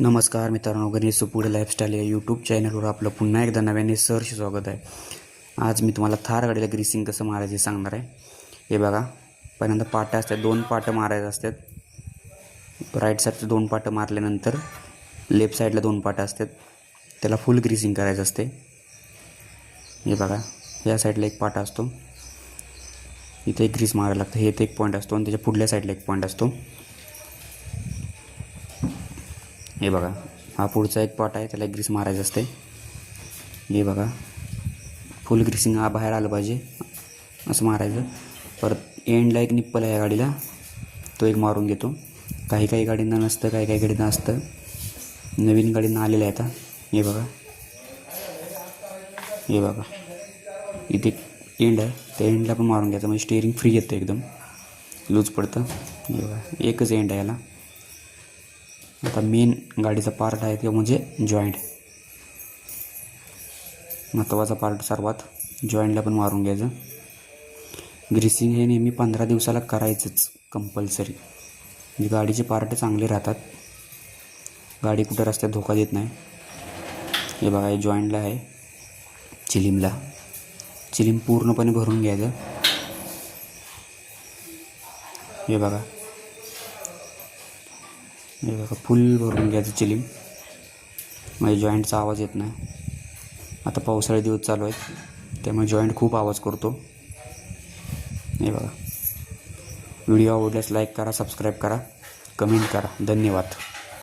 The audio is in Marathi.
नमस्कार मित्रांनो, गणेश सुपुडे लाईफस्टाईल या यूट्यूब चॅनलवर आपलं पुन्हा एकदा नव्याने सहर्ष स्वागत आहे. आज मी तुम्हाला थार गाडीला ग्रीसिंग कसं मारायचे सांगणार आहे. हे बघा, पहिल्यांदा पाट्या असतात, 2 पाट्या मारायचे असतात. राईट साईडचे 2 पाट्या मारल्यानंतर लेफ्ट साईडला 2 पाट्या असतात, त्याला फुल ग्रीसिंग करायचं असते. हे बघा, या साईडला एक पाटा असतो, इथे एक ग्रीस मारायला लागतं. हे इथे एक पॉईंट असतो आणि त्याच्या पुढल्या साईडला एक पॉईंट असतो. हे बघा, हा पुढचा एक पार्ट आहे, त्याला एक ग्रीस मारायचं असते. हे बघा, फुल ग्रीसिंग बाहेर आलं पाहिजे असं मारायचं. परत एंडला एक निप्पल आहे या गाडीला, तो एक मारून घेतो. काही गाडींना नसतं, काही गाडींना असतं. नवीन गाडींना आलेलं आहे आता. हे बघा, हे बघा, इथे एंड आहे, त्या एंडला पण मारून घ्यायचं म्हणजे स्टिअरिंग फ्री येतं, एकदम लूज पडतं. हे बघा, एकच एंड आहे याला. आता मेन गाडीचा पार्ट आहे तो म्हणजे जॉईंट, महत्त्वाचा पार्ट सर्वात. जॉईंटला पण मारून घ्यायचं. ग्रीसिंग हे नेहमी 15 दिवसाला करायचंच कंपल्सरी, म्हणजे गाडीचे पार्ट चांगले राहतात, गाडी कुठं रस्त्यात धोका देत नाही. हे बघा, हे जॉईंटला आहे, चिलीम पूर्णपणे भरून घ्यायचं. हे बघा, फुल भरून घ्यायचं चिलीम, म्हणजे जॉईंटचा आवाज येत नाही. आता पावसाळे दिवस चालू आहेत, त्यामुळे जॉईंट खूप आवाज करतो. हे बघा, व्हिडिओ आवडल्यास लाईक करा, सबस्क्राईब करा, कमेंट करा. धन्यवाद.